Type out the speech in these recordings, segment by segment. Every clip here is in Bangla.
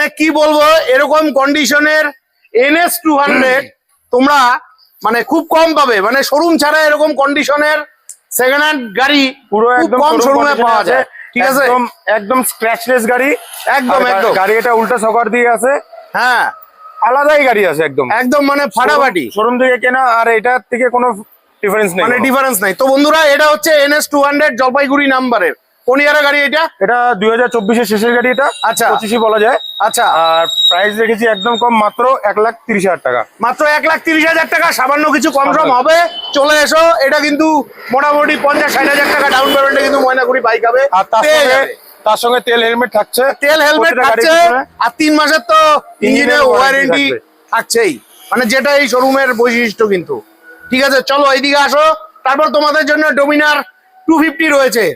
মানে কি বলবো, এরকম কন্ডিশনের NS200 তোমরা মানে খুব কম পাবে, মানে শোরুম ছাড়া এরকম কন্ডিশনের সেকেন্ড হ্যান্ড গাড়ি পুরো একদম কম শোরুমে পাওয়া যায়। ঠিক আছে, একদম স্ক্র্যাচলেস গাড়ি, একদম একদম। গাড়ি এটা উল্টা সকার দিয়ে আছে, হ্যাঁ আলাদাই গাড়ি আছে একদম একদম, মানে ফাটাফাটি। শোরুম থেকে কেনা আর এটার থেকে কোনো ডিফারেন্স নেই, মানে ডিফারেন্স নাই। তো বন্ধুরা, এটা হচ্ছে NS200 জলপাইগুড়ি নাম্বারের। কোন ইয়ারের গাড়ি এটা? এটা 2024-এর শেষের গাড়ি, এটা আচ্ছা 25 বলা যায়। আচ্ছা, আর প্রাইস রেখেছি একদম কম, মাত্র 1,30,000 টাকা। মাত্র 1,30,000 টাকা, সামান্য কিছু কম সম হবে। চলে এসো। এটা কিন্তু মোটামুটি 50-60,000 টাকা ডাউন পেমেন্টে কিন্তু ময়নাগুড়ি বাইক হবে। আর তার সঙ্গে তেল হেলমেট থাকছে, তেল হেলমেট থাকছে, আর 3 মাসের তো ইঞ্জিনের ওয়ারেন্টি থাকছেই, মানে যেটা এই শোরুমের বৈশিষ্ট্য কিন্তু। ঠিক আছে, চলো এইদিকে আসো। তারপর তোমাদের জন্য ডোমিনার 250 রয়েছে।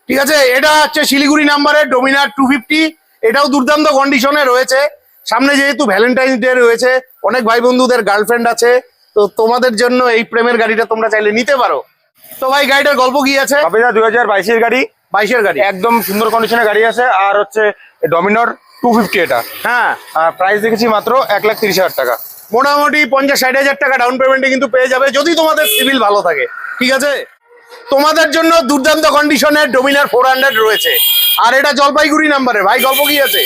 ঠিক আছে, এটা হচ্ছে শিলিগুড়ি নাম্বারের ডোমিনার 250। এটাও দুর্দান্ত কন্ডিশনে রয়েছে। সামনে যেহেতু ভ্যালেন্টাইন্স ডে রয়েছে, অনেক ভাই বন্ধুদের গার্লফ্রেন্ড আছে, তো তোমাদের জন্য এই প্রেমের গাড়িটা তোমরা চাইলে নিতে পারো। তো ভাই, গাড়িটার গল্প কি আছে? 2022-এর গাড়ি, 22-এর গাড়ি, একদম সুন্দর কন্ডিশনের গাড়ি আছে। আর হচ্ছে ডমিনার 250 এটা। হ্যাঁ, আর প্রাইস দেখেছি মাত্র 1,30,000 টাকা। মোটামুটি 50-60,000 টাকা ডাউন পেমেন্টে কিন্তু পেয়ে যাবে, যদি তোমাদের সিভিল ভালো থাকে। ঠিক আছে, তোমাদের জন্য দুর্দান্ত কন্ডিশনের ডোমিনার 400 রয়েছে, আর এটা জলপাইগুড়ি নাম্বারের। ভাই, গল্প কি আছে?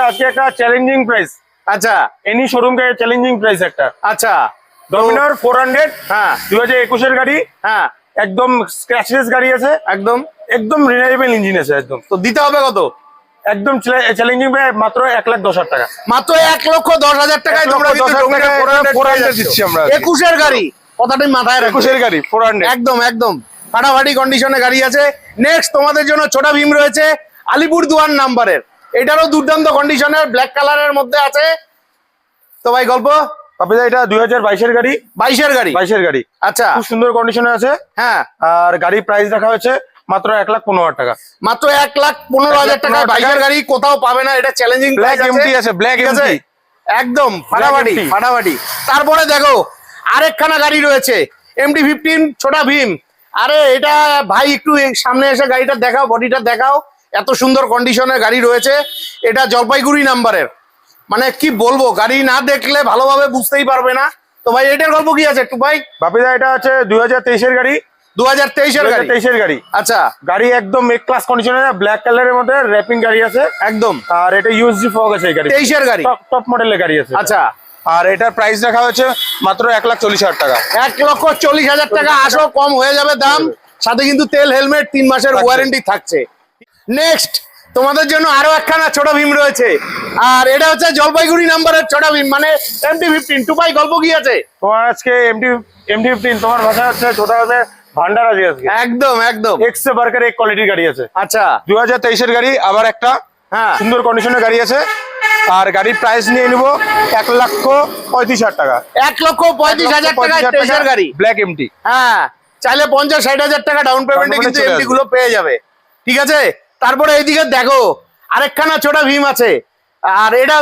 আজকে একটা চ্যালেঞ্জিং প্রাইস, আচ্ছা এনি শোরুমকে চ্যালেঞ্জিং প্রাইস একটা। আচ্ছা, ডমিনার 400, হ্যাঁ 2021-এর গাড়ি, হ্যাঁ একদম স্ক্র্যাচলেস গাড়ি আছে, একদম একদম রিলায়েবল ইঞ্জিন আছে একদম। তো দিতে হবে কত? একদম চ্যালেঞ্জিং মাত্র 1,10,000 টাকা। মাত্র 1,10,000 টাকায় তোমরা কিন্তু ডোমিনার 400 দিচ্ছি আমরা। 21-এর গাড়ি, কথাটাই মাথায় রাখো। 21-এর গাড়ি 400, একদম একদম ফাটাফাটি কন্ডিশনে গাড়ি আছে। নেক্সট তোমাদের জন্য ছোটা ভীম রয়েছে আলিপুরদুয়ার নাম্বারের। এটারও দুর্দান্ত কন্ডিশনের, ব্ল্যাক কালারের মধ্যে আছে। তো ভাই, গল্প? এটা 2022-এর গাড়ি, 22-এর গাড়ি। আচ্ছা, খুব সুন্দর কন্ডিশনে আছে। হ্যাঁ, আর গাড়ির প্রাইস রাখা হয়েছে মাত্র 1,15,000 টাকা। মাত্র 1,15,000 টাকা 22-এর গাড়ি কোথাও পাবে না। এটা চ্যালেঞ্জিং ব্ল্যাক এমটি আছে, ব্ল্যাক এমটি, একদম ফাটাফাটি ফাটাফাটি। তারপরে দেখো আরেকখানা গাড়ি রয়েছে MT-15 ছোটা ভীম। আরে এটা ভাই, একটু সামনে এসে গাড়িটা দেখাও, বডিটা দেখাও। এত সুন্দর কন্ডিশনের গাড়ি রয়েছে। এটা জলপাইগুড়ি নাম্বারের। মানে কি বলবো, গাড়ি না দেখলে ভালোভাবে বুঝতেই পারবে না। তো ভাই, এটার গল্প কি আছে একটু ভাই? বাপিদা, এটা হচ্ছে 2023-এর গাড়ি, 2023-এর গাড়ি। আচ্ছা, গাড়ি একদম এক ক্লাস কন্ডিশনে, ব্ল্যাক কালারের মধ্যে র‍্যাপিং গাড়ি আছে একদম। আর এটা ইউএসডি ফগ আছে এই গাড়ি, 23-এর গাড়ি, টপ মডেলের গাড়ি আছে। আচ্ছা, আর এটার প্রাইস রাখা হয়েছে মাত্র 1,40,000 টাকা। 1,40,000 টাকা। আসো, কম হয়ে যাবে দাম। সাথে কিন্তু তেল হেলমেট 3 মাসের ওয়ারেন্টি থাকছে। নেক্সট তোমাদের জন্য আরো একখানা ছোট ভীম রয়েছে, আর এটা হচ্ছে জলপাইগুড়ি নাম্বারের ছোট ভীম, মানে MT-15। টু ভাই, গল্প কি আছে? তোমার আজকে MT-15 তোমার ভাষা হচ্ছে ছোটা হবে ভান্ডার আছে আজকে। একদম একদম এক্সে বার্কার এক কোয়ালিটির গাড়ি আছে। আচ্ছা, 2023-এর গাড়ি, আবার একটা হ্যাঁ সুন্দর কন্ডিশনের গাড়ি আছে। আর গাড়ির প্রাইস নিয়ে নিব 1,35,000 টাকা। 1,35,000 টাকা 23-এর গাড়ি, ব্ল্যাক এমটি। হ্যাঁ, চাইলে 50-60,000 টাকা ডাউন পেমেন্টে কিন্তু এমটি গুলো পেয়ে যাবে। ঠিক আছে, তারপরে এইদিকে দেখো আরেকখানা ছোট ভীম আছে, আর এটা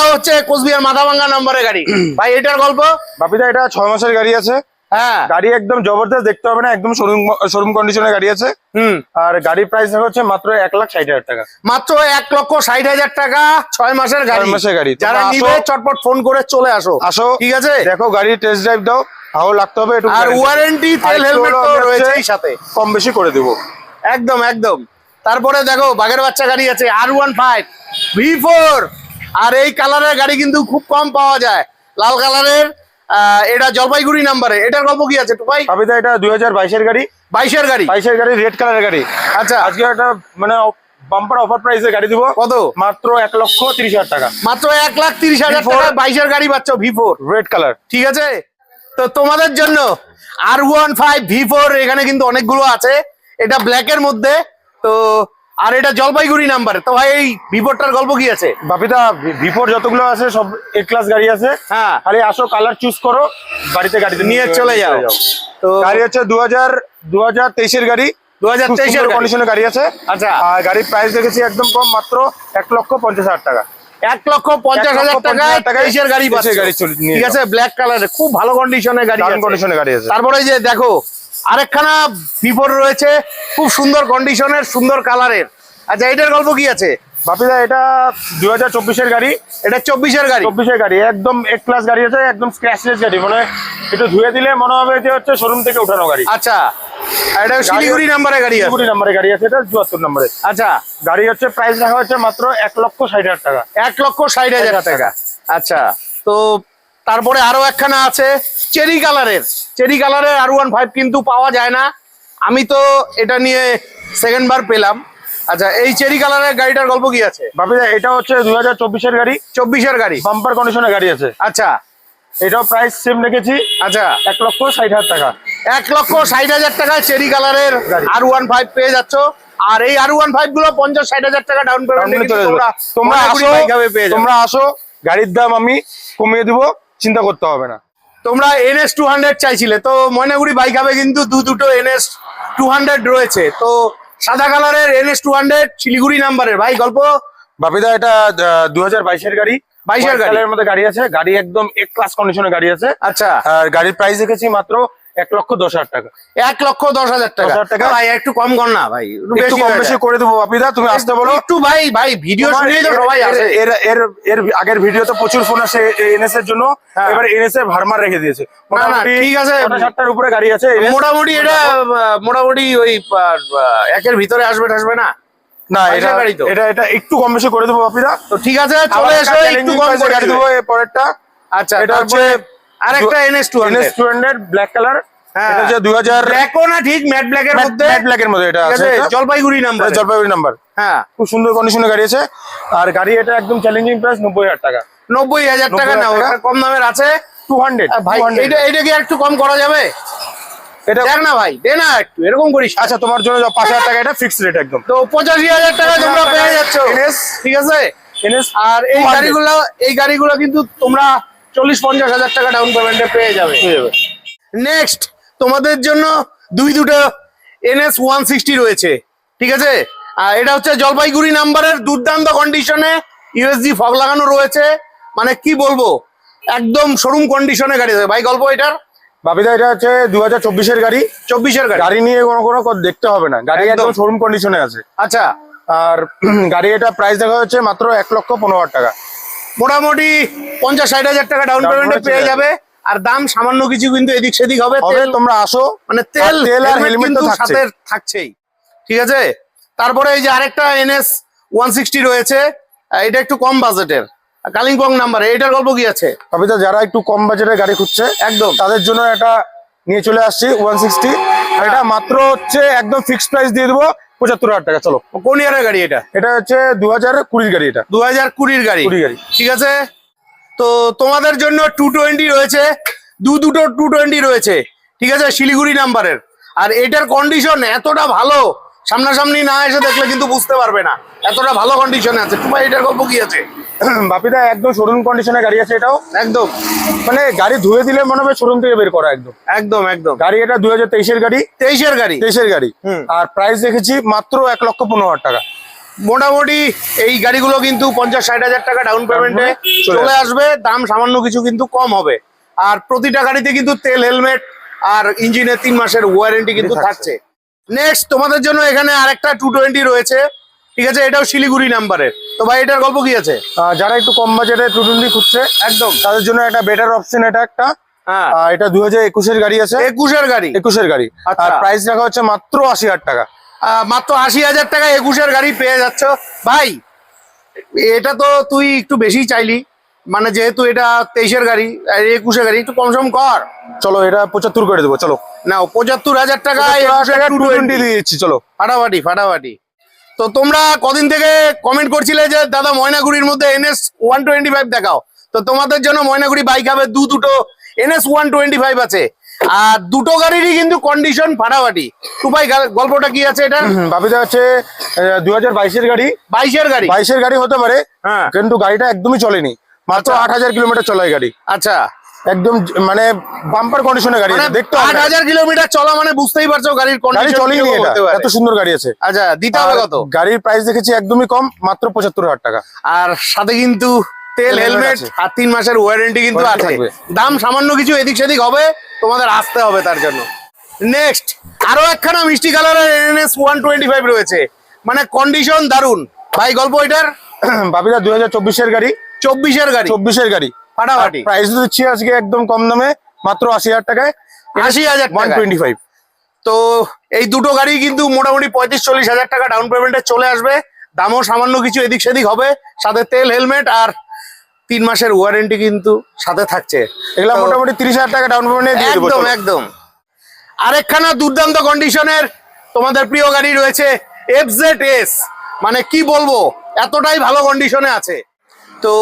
হচ্ছে কোচবিহার মাথাভাঙ্গা নাম্বারের গাড়ি। ভাই, এটার গল্প? বাপিদা, এটা 6 মাসের গাড়ি আছে। হ্যাঁ, গাড়ি একদম জবরদস্ত, দেখতে হবে না, একদম শোরুম কন্ডিশনের গাড়ি আছে। আর গাড়ির প্রাইস হচ্ছে মাত্র 1,60,000 টাকা। মাত্র 1,60,000 টাকা 6 মাসের গাড়ি। যারা নিবে চটপট ফোন করে চলে আসো। ঠিক আছে, দেখো গাড়ি টেস্ট ড্রাইভ দাও, ভালো লাগতে হবে। আর ওয়ারেন্টি তেল হেলমেট তো রয়েছেই সাথে, কম বেশি করে দেবো। একদম একদম। তারপরে দেখো বাঘের বাচ্চা গাড়ি আছে R15 V4, আর এই কালারের গাড়ি কিন্তু খুব কম পাওয়া যায়, লাল কালারের। এটা জলপাইগুড়ি নাম্বারে। এটার গল্প কি আছে ভাই? এটা 2022-এর গাড়ি, 22-এর গাড়ি, রেড কালারের গাড়ি। আচ্ছা, আজকে একটা মানে বাম্পার অফার প্রাইসে গাড়ি দিব। কত? মাত্র 1,30,000 টাকা। মাত্র 1,30,000 টাকা 22-এর গাড়ি পাচ্ছ, V4 রেড কালার। ঠিক আছে, তো তোমাদের জন্য R15 V4 এখানে কিন্তু অনেকগুলো আছে। এটা ব্ল্যাকের মধ্যে, তো আর এটা জলপাইগুড়ি নাম্বার। তো ভাই, এই V4টার গল্প কি আছে? বাপিদা, V4 যতগুলো আছে সব এ ক্লাস গাড়ি আছে। হ্যাঁ, খালি আসো, কালার চুজ করো, গাড়িতে নিয়ে চলে যাও। তো গাড়ি হচ্ছে 2023-এর গাড়ি, 2023-এর কন্ডিশনের গাড়ি আছে। আচ্ছা, আর গাড়ির প্রাইস দেখেছি একদম কম, মাত্র 1,50,000 টাকা। 1,50,000 টাকা 23-এর গাড়ি পাচ্ছে। ঠিক আছে, ব্ল্যাক কালারের খুব ভালো কন্ডিশনের গাড়ি আছে। তারপরে এই যে দেখো আরেকখানা V4 রয়েছে, খুব সুন্দর কন্ডিশনের, সুন্দর কালারের। আচ্ছা, এটার গল্প কি আছে? বাপিদা এটা 2024-এর গাড়ি। এটা 24-এর গাড়ি। 24-এর গাড়ি, একদম এক ক্লাস গাড়ি আছে, একদম স্ক্র্যাচলেস গাড়ি, মানে একটু ধুয়ে দিলে মনে হবে যে হচ্ছে শোরুম থেকে উঠানো গাড়ি। আচ্ছা, আর এটা শিলিগুড়ি নাম্বারের গাড়ি আছে। শিলিগুড়ি নাম্বারের গাড়ি আছে, এটা 74 নম্বরে। আচ্ছা, গাড়ি হচ্ছে প্রাইস রাখা হচ্ছে মাত্র 1,60,000 টাকা। 1,60,000 টাকা। আচ্ছা, তো তারপরে আরো একখানা আছে চেরি কালারের। চেরি কালারের R15 কিন্তু পাওয়া যায় না, আমি তো এটা নিয়ে সেকেন্ড বার পেলাম। আচ্ছা, এই চেরি কালারের গাড়িটার গল্প কি আছে? বাপিদা এটা হচ্ছে 2024-এর গাড়ি। 24-এর গাড়ি, বাম্পার কন্ডিশনের গাড়ি আছে। আচ্ছা, এটাও প্রাইস সেম রেখেছি। আচ্ছা, 1,60,000 টাকা। 1,60,000 টাকায় চেরি কালারের R15 পেয়ে যাচ্ছ। আর এই R15 গুলো 50-60,000 টাকা ডাউন পেমেন্ট তোমরা আসো, গাড়ির দাম আমি কমিয়ে দিব, চিন্তা করতে হবে না। তোমরা NS 200 চাইছিলে, তো ময়নাগুড়ি বাইক হবে কিন্তু দুটো NS 200 রয়েছে। তো সাদা কালারের NS 200 শিলিগুড়ি নাম্বারের ভাই গল্প। বাপিদা এটা 2022-এর গাড়ি। 22-এর গাড়ি। এর মধ্যে গাড়ি আছে, গাড়ি একদম এক ক্লাস কন্ডিশনের গাড়ি আছে। আচ্ছা, আর গাড়ির প্রাইস রেখেছি মাত্র 1,10,000 টাকা। 1,10,000 টাকা। ভাই একটু কম কর না ভাই, একটু কম বেশি করে দেবো বাপিদা, তুমি আসতে বলো একটু। ভাই ভিডিও শুনেই তো সবাই আসে। এর আগের ভিডিওতে প্রচুর ফোন আসে NS এর জন্য, এবার NS এর ভারমার রেখে দিয়েছে। না ঠিক আছে, 60টার উপরে গাড়ি আছে মোটামুটি। এটা মোটামুটি ওই 1-এর ভিতরে আসবে না? না, এটা একটু কম বেশি করে দেবো বাপিদা। তো ঠিক আছে, চলে এসো, একটু কম করে গাড়ি দেবো পরেরটা। আচ্ছা, এটা হচ্ছে আরেকটা NS 200 ব্ল্যাক কালার। এটা হচ্ছে 2000 ব্ল্যাকও না, ঠিক ম্যাট ব্ল্যাকের মধ্যে। ম্যাট ব্ল্যাকের মধ্যে এটা আছে, জলপাইগুড়ি নাম্বার। জলপাইগুড়ি নাম্বার, হ্যাঁ, খুব সুন্দর কন্ডিশনের গাড়ি আছে। আর গাড়ি এটা একদম চ্যালেঞ্জিং প্রাইস 90,000 টাকা। 90,000 টাকা। না, ওটা কম দামের আছে 200। ভাই এটা কি একটু কম করা যাবে? এটা দেখ না ভাই, দে না একটু, এরকম করিস। আচ্ছা, তোমার জন্য 5,000 টাকা, এটা ফিক্সড রেট একদম। তো 85,000 টাকা তোমরা পেয়ে যাচ্ছ NS, ঠিক আছে। NS আর এই গাড়িগুলো কিন্তু তোমরা 40-50,000 টাকা ডাউন পেমেন্টে পেয়ে যাবে। নেক্সট তোমাদের জন্য দুটো NS 160 রয়েছে, ঠিক আছে। আর এটা হচ্ছে জলপাইগুড়ি নাম্বারের, দুর্দান্ত কন্ডিশনে, USG ফগ লাগানো রয়েছে, মানে কি বলবো, একদম শোরুম কন্ডিশনে গাড়ি আছে ভাই। গল্প এটার বাপিদা এটা হচ্ছে 2024-এর গাড়ি। 24-এর গাড়ি। গাড়ি নিয়ে কোনো দেখতে হবে না, গাড়ি একদম শোরুম কন্ডিশনে আছে। আচ্ছা, আর গাড়ি এটা প্রাইস দেখা হচ্ছে মাত্র 1,15,000 টাকা। মোটামুটি 50-60,000 টাকা ডাউন পেমেন্টে পেয়ে যাবে। আর দাম সামান্য কিছু কিন্তু এদিক সেদিক হবে। তোমরা আসো, মানে তেল আর হেলমেট তো সাথে থাকছেই, ঠিক আছে। তারপরে এই যে আরেকটা NS 160 রয়েছে, এটা একটু কম বাজেটের, কালিম্পং নাম্বার। এটার গল্প কি আছে? বাপিদা যারা একটু কম বাজেটের গাড়ি খুঁজছে একদম তাদের জন্য এটা নিয়ে চলে আসছি 160। আর এটা মাত্র হচ্ছে একদম ফিক্সড প্রাইস দিয়ে দেবো 75,000 টাকা। চলো, কোন ইয়ারের গাড়ি এটা? এটা হচ্ছে 2020-এর গাড়ি। এটা 2020-এর গাড়ি। ঠিক আছে, তো তোমাদের জন্য 220 রয়েছে, দুটো 220 রয়েছে, ঠিক আছে, শিলিগুড়ি নাম্বারের। আর এটার কন্ডিশন এতটা ভালো, সামনাসামনি না এসে দেখলে কিন্তু বুঝতে পারবে না, এতটা ভালো কন্ডিশনে আছে। তোমার এটার গল্প কি আছে? বাপিদা একদম শোরুম কন্ডিশনের গাড়ি আছে, এটাও একদম, মানে গাড়ি ধুয়ে দিলে মনে হবে শোরুম থেকে বের করা। একদম গাড়ি এটা 2023-এর গাড়ি। 23-এর গাড়ি। আর প্রাইস দেখেছি মাত্র 1,15,000 টাকা। মোটামুটি এই গাড়িগুলো কিন্তু 50-60,000 টাকা ডাউন পেমেন্টে চলে আসবে, দাম সামান্য কিছু কিন্তু কম হবে। আর প্রতিটা গাড়িতে কিন্তু তেল, হেলমেট আর ইঞ্জিনের 3 মাসের ওয়ারেন্টি কিন্তু থাকছে। নেক্সট তোমাদের জন্য এখানে আরেকটা 220 রয়েছে, ঠিক আছে, এটাও শিলিগুড়ি নাম্বারের। তো ভাই এটার গল্প কি আছে? যারা একটু কম বাজেটে 220 খুঁজছে একদম তাদের জন্য একটা বেটার অপশন। এটা একটা এটা 2021-এর গাড়ি আছে। 21-এর গাড়ি। আর প্রাইস রাখা হচ্ছে মাত্র 80,000 টাকা। মাত্র 80,000 টাকা 21-এর গাড়ি পেয়ে যাচ্ছ ভাই। এটা তো তুই একটু বেশি চাইলি, মানে যেহেতু এটা 23-এর গাড়ি আর 21-এর গাড়ি, একটু কম সম কর। চলো, এটা 75 করে দেবো। চলো, নাও 75,000 টাকা 220 দিয়ে দিচ্ছি। চলো, ফাটাফাটি। তো তোমরা কদিন থেকে কমেন্ট করছিলে যে দাদা ময়নাগুড়ির মধ্যে NS 125 দেখাও। তো তোমাদের জন্য ময়নাগুড়ি বাইক হবে দুটো NS 125 আছে। আর দুটো গাড়িরই কিন্তু কন্ডিশন ফাটাফাটি। তো ভাই গল্পটা কি আছে এটা? বাপিদা হচ্ছে 2022-এর গাড়ি। 22-এর গাড়ি হতে পারে, কিন্তু গাড়িটা একদমই চলেনি, মাত্র 8,000 কিলোমিটার চলায় গাড়ি। আচ্ছা, একদম মানে বাম্পার কন্ডিশনের গাড়ি। দেখতে 8,000 কিলোমিটার চলা মানে বুঝতেই পারছো গাড়ির কন্ডিশন চলেনি, এত সুন্দর গাড়ি আছে। আচ্ছা, দিতে হবে কত? গাড়ির প্রাইস দেখেছি একদমই কম, মাত্র 75,000 টাকা। আর সাথে কিন্তু তেল, হেলমেট আর 3 মাসের ওয়ারেন্টি কিন্তু আছে। দাম সামান্য কিছু এদিক সেদিক হবে, তোমাদের আসতে হবে তার জন্য। নেক্সট আরো একখানা মিষ্টি কালারের NS 125 রয়েছে, মানে কন্ডিশন দারুন, ভাই গল্প এটার বাপিদা 2024-এর গাড়ি, 24-এর গাড়ি ফাটাফাটি। প্রাইস দিচ্ছি আজকে একদম কম দামে, মাত্র 80,000 টাকায়, 80,000 টাকা। 125। তো এই দুটো গাড়ি কিন্তু মোটামুটি 35-40 হাজার টাকা ডাউন পেমেন্টে চলে আসবে। দামও সামান্য কিছু এদিক সেদিক হবে, সাথে তেল, হেলমেট আর 3 মাসের ওয়ারেন্টি কিন্তু সাথে থাকছে। এগুলা তো মোটামুটি 30,000 টাকা ডাউন পেমেন্টে দিয়ে দেবো। একদম একদম। আরেকখানা দুর্দান্ত কন্ডিশনের তোমাদের প্রিয় গাড়ি রয়েছে FZS, মানে কি বলবো, এতটাই ভালো কন্ডিশনে আছে। তো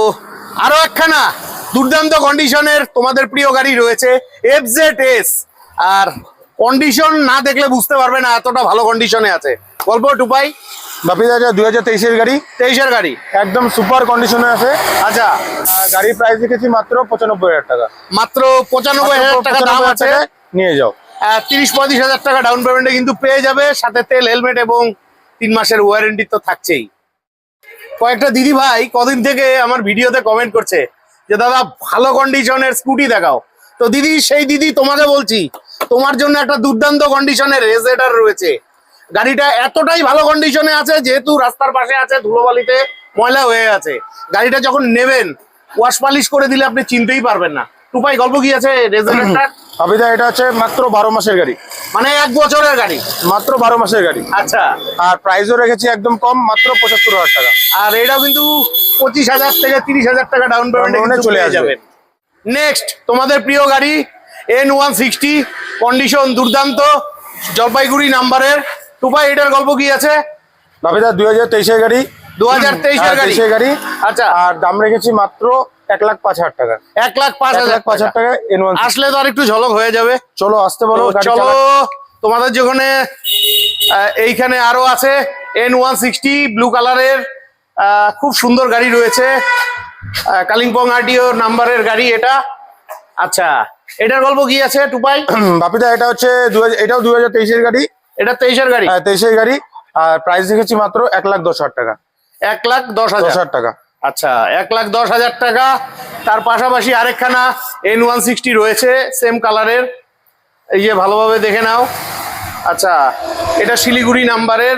আরো একখানা দুর্দান্ত কন্ডিশনের তোমাদের প্রিয় গাড়ি রয়েছে FZS, আর কন্ডিশন না দেখলে বুঝতে পারবে না এতটা ভালো কন্ডিশনে আছে। গল্প টুপাই। বাপিদা 2023-এর গাড়ি, 23-এর গাড়ি, একদম সুপার কন্ডিশনে আছে। আচ্ছা গাড়ির প্রাইস দেখেছি মাত্র 95,000 টাকা। মাত্র 95,000 টাকা দাম আছে, নিয়ে যাও। 30-35 হাজার টাকা ডাউন পেমেন্টে কিন্তু পেয়ে যাবে, সাথে তেল, হেলমেট এবং 3 মাসের ওয়ারেন্টি তো থাকছেই। কয়েকটা দিদি ভাই কদিন থেকে আমার ভিডিওতে কমেন্ট করছে যে দাদা ভালো কন্ডিশনের স্কুটি দেখাও। তো দিদি, সেই দিদি তোমাকে বলছি, তোমার জন্য একটা দুর্দান্ত কন্ডিশনের রেজেডার রয়েছে। গাড়িটা এতটাই ভালো কন্ডিশনে আছে, যেহেতু রাস্তার পাশে আছে, ধুলোবালিতে ময়লা হয়ে আছে, গাড়িটা যখন নেবেন ওয়াশ পালিশ করে দিলে আপনি চিনতেই পারবেন না। টুপাই গল্প কি আছে রেজেডারটার? বাপিদা এটা হচ্ছে মাত্র 12 মাসের গাড়ি, মানে 1 বছরের গাড়ি, মাত্র 12 মাসের গাড়ি। আচ্ছা, আর প্রাইসও রেখেছি একদম কম, মাত্র 75,000 টাকা। আর এটাও কিন্তু 25,000 থেকে 30,000 টাকা ডাউন পেমেন্টে চলে যাবে। নেক্সট তোমাদের প্রিয় গাড়ি N160, কন্ডিশন দুর্দান্ত, জলপাইগুড়ি নাম্বারের। টুপাই এটার গল্প কি আছে? বাপিদা 2023-এর গাড়ি, 2023-এর গাড়ি, 23-এর গাড়ি। আচ্ছা, আর দাম রেখেছি মাত্র 1,05,000 টাকা। 1,05,000 টাকা। আসলে তো আর একটু ঝলক হয়ে যাবে। চলো আসতে বলো, তো চলো, তোমাদের যেখানে এইখানে আরো আছে N160 ব্লু কালারের, খুব সুন্দর গাড়ি রয়েছে, কালিম্পং RTO নাম্বারের গাড়ি এটা। আচ্ছা, এটার গল্প কি আছে টুপাই? বাপিদা এটা হচ্ছে এটাও 2023-এর গাড়ি, এটা 23-এর গাড়ি, 23-এর গাড়ি। আর প্রাইস রেখেছি মাত্র 1,10,000 টাকা। 1,10,000 টাকা। আচ্ছা, 1,10,000 টাকা। তার পাশাপাশি আরেকখানা N160 রয়েছে সেম কালারের, এই যে ভালোভাবে দেখে নাও। আচ্ছা, এটা শিলিগুড়ি নাম্বারের।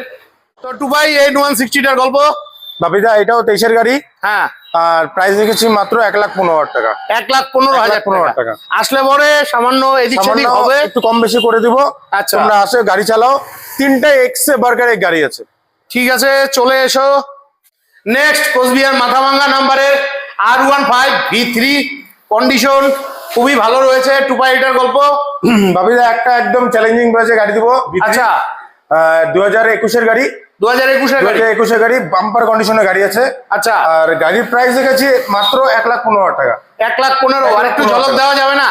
তো টুপাই N160টার গল্প? বাপিদা এটাও 23-এর গাড়ি, হ্যাঁ, আর প্রাইস রেখেছি মাত্র 1,15,000 টাকা। 1,15,000 টাকা। আসলে পরে সামান্য এদিক সেদিক হবে, একটু কম বেশি করে দিব। আচ্ছা, তোমরা আসো, গাড়ি চালাও। 3টা এক্সে বার্গারের গাড়ি আছে। ঠিক আছে, চলে এসো। নেক্সট কোচবিহার মাথাভাঙ্গা নাম্বারের R15 V3, কন্ডিশন খুবই ভালো রয়েছে। টুপাই এটার গল্প? বাপিদা একটা একদম চ্যালেঞ্জিং প্রাইসে গাড়ি দিব। আচ্ছা, 2021-এর গাড়ি, 2021-এর গাড়ি, 2021-এর গাড়ি, বাম্পার কন্ডিশনের গাড়ি আছে। আচ্ছা, আর গাড়ির প্রাইস দেখেছি মাত্র 1,15,000 টাকা। 1,15,000। আর একটু ঝলক দেওয়া যাবে না?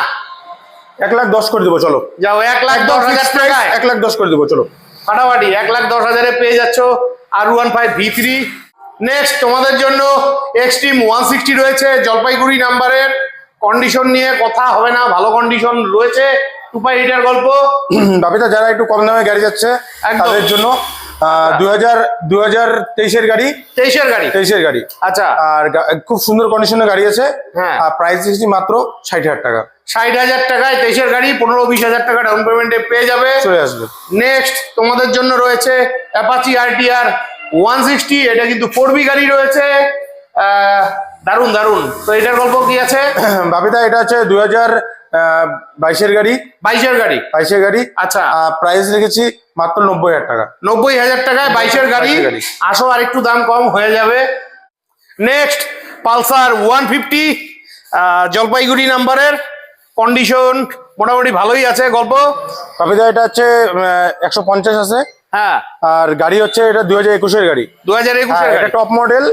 1,10,000 করে দেবো, চলো। যাও, 1,10,000 টাকায় 1,10,000 করে দেবো, চলো। ফাটাফাটি 1,10,000-এ পেয়ে যাচ্ছ R15 V3। নেক্সট তোমাদের জন্য এক্সট্রিম 160 রয়েছে, জলপাইগুড়ি নাম্বারের, কন্ডিশন নিয়ে কথা হবে না, ভালো কন্ডিশন রয়েছে। টুপাই এটার গল্প? বাপিদা যারা একটু কম দামে গাড়ি যাচ্ছে তাদের জন্য 2023-এর গাড়ি, 23-এর গাড়ি, আচ্ছা। আর খুব সুন্দর কন্ডিশনের গাড়ি আছে। হ্যাঁ, আর প্রাইস দিচ্ছি মাত্র 60,000 টাকা। 60,000 টাকায় 23-এর গাড়ি, 15-20,000 টাকা ডাউন পেমেন্টে পেয়ে যাবে, চলে আসবে। নেক্সট তোমাদের জন্য রয়েছে অ্যাপাচি RTR 160, এটা কিন্তু 4B গাড়ি রয়েছে, দারুন দারুন। তো এটার গল্প কি আছে? বাপিদা এটা হচ্ছে 2022-এর গাড়ি, 22-এর গাড়ি, আচ্ছা। প্রাইস রেখেছি মাত্র 90,000 টাকা। 90,000 টাকায় 22-এর গাড়ি। আসো, আর একটু দাম কম হয়ে যাবে। নেক্সট পালসার 150, জলপাইগুড়ি নাম্বারের, কন্ডিশন মোটামুটি ভালোই আছে। গল্প? বাপিদা এটা হচ্ছে 150 আছে। হ্যাঁ, আর গাড়ি হচ্ছে এটা 2021-এর গাড়ি, 2021-এর গাড়ি, এটা টপ মডেল।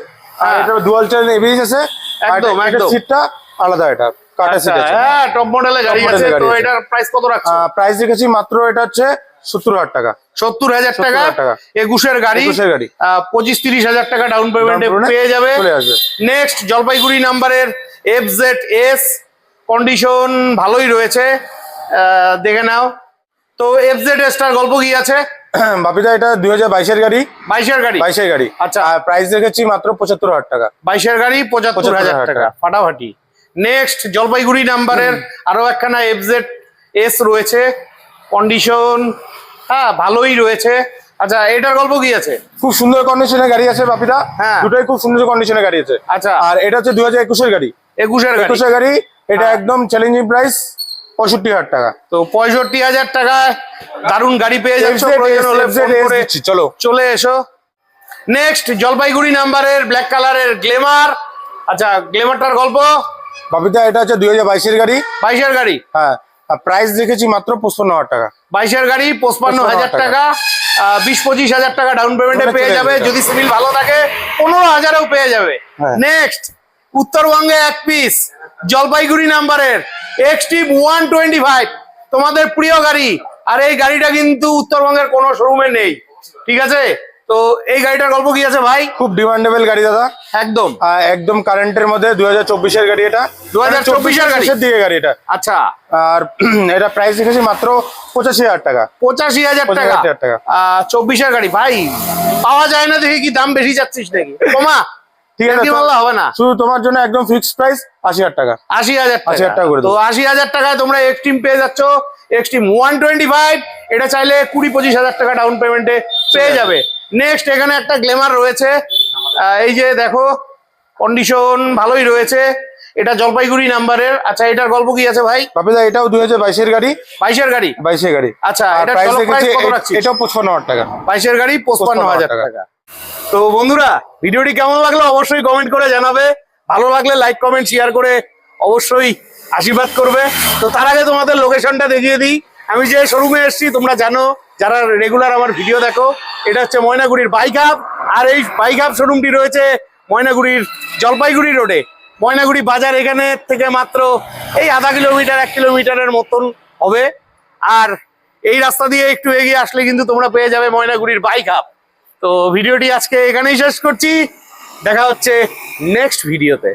আর এটা ডুয়াল চ্যানেল এবিএস আছে। একদম একদম। সিটটা আলাদা, এটা কাটা সিট আছে। হ্যাঁ, টপ মডেলের গাড়ি আছে। তো এটার প্রাইস কত রাখছো? প্রাইস রেখেছি মাত্র এটা হচ্ছে 70,000 টাকা। 70,000 টাকা। 21-এর গাড়ি, 25-30,000 টাকা ডাউন পেমেন্টে পেয়ে যাবে। নেক্সট জলপাইগুড়ি নাম্বারের FZS, কন্ডিশন ভালোই রয়েছে, দেখে নাও। তো FZS টার গল্প কি আছে? বাপিদা এটা 2022-এর গাড়ি, 22-এর গাড়ি, আচ্ছা। আর প্রাইস রেখেছি মাত্র 75,000 টাকা। 22-এর গাড়ি, 75,000 টাকা, ফাটাফাটি। নেক্সট জলপাইগুড়ি নাম্বারের আরো একখানা FZS রয়েছে, কন্ডিশন হ্যাঁ ভালোই রয়েছে, আচ্ছা, এটার গল্প কি আছে? খুব সুন্দর কন্ডিশনের গাড়ি আছে বাপিদা। হ্যাঁ, দুটোই খুব সুন্দর কন্ডিশনের গাড়ি আছে। আচ্ছা, আর এটা হচ্ছে 2021-এর গাড়ি। 21-এর গাড়ি। এটা একদম চ্যালেঞ্জিং প্রাইস 65,000 টাকা। তো 65,000 টাকায় দারুণ গাড়ি পেয়ে যাচ্ছ। প্রয়োজন হলে ফোন করে চলো চলে এসো। নেক্সট জলপাইগুড়ি নাম্বারের ব্ল্যাক কালারের গ্লেমার। আচ্ছা, গ্লেমারটার গল্প বাপিদা, এটা হচ্ছে 2022-এর গাড়ি। 22-এর গাড়ি। হ্যাঁ, আর প্রাইস দেখেছি মাত্র 55,000 টাকা। 22-এর গাড়ি 55,000 টাকা। 20-25,000 টাকা ডাউন পেমেন্টে পেয়ে যাবে। যদি সিভিল ভালো থাকে 15,000-এও পেয়ে যাবে। নেক্সট উত্তরবঙ্গে এক পিস জলপাইগুড়ি নাম্বারের এক্সটিভ 125 তোমাদের প্রিয় গাড়ি। আর এই গাড়িটা কিন্তু উত্তরবঙ্গের কোনো শোরুমে নেই, ঠিক আছে? তো এই গাড়িটার গল্প কি আছে ভাই? খুব ডিমান্ডেবল গাড়ি দাদা, একদম একদম কারেন্টের মধ্যে। 2024-এর গাড়ি এটা। 2024-এর গাড়ি দিকে গাড়ি এটা। আচ্ছা, আর এটা প্রাইস দেখেছি মাত্র 85,000 টাকা। 85,000 টাকা। 24-এর গাড়ি ভাই পাওয়া যায় না দেখি কি দাম বেশি যাচ্ছিস নাকি? কমা, ঠিক আছে, হবে না। শুধু তোমার জন্য একদম ফিক্সড প্রাইস 80,000 টাকা। 80,000 টাকা করে। তো 80,000 টাকায় তোমরা এক্সট্রিম পেয়ে যাচ্ছ। এক্সট্রিম 125 এটা চাইলে 20-25,000 টাকা ডাউন পেমেন্টে পেয়ে যাবে। নেক্সট এখানে একটা গ্লেমার রয়েছে। এই যে দেখো, কন্ডিশন ভালোই রয়েছে। এটা জলপাইগুড়ি নাম্বারের। আচ্ছা, এটার গল্প কি আছে ভাই? বাপিদা, এটাও 2022-এর গাড়ি। 22-এর গাড়ি। 22-এর গাড়ি। আচ্ছা, এটা প্রাইস দেখেছি এটাও 55,000 টাকা। 22-এর গাড়ি 55,000 টাকা। তো বন্ধুরা, ভিডিওটি কেমন লাগলো অবশ্যই কমেন্ট করে জানাবে। ভালো লাগলে লাইক কমেন্ট শেয়ার করে অবশ্যই আশীর্বাদ করবে। তো তার আগে তোমাদের লোকেশনটা দেখিয়ে দিই। আমি যে শোরুমে এসেছি তোমরা জানো, যারা রেগুলার আমার ভিডিও দেখো, এটা হচ্ছে ময়নাগুড়ির বাইক হাব। আর এই বাইক হাব শোরুমটি রয়েছে ময়নাগুড়ির জলপাইগুড়ি রোডে। ময়নাগুড়ি বাজার এখানে থেকে মাত্র এই আধা কিলোমিটার 1 কিলোমিটারের মতন হবে। আর এই রাস্তা দিয়ে একটু এগিয়ে আসলে কিন্তু তোমরা পেয়ে যাবে ময়নাগুড়ির বাইক হাব। তো ভিডিওটি আজকে এখানেই শেষ করছি। দেখা হচ্ছে নেক্সট ভিডিওতে।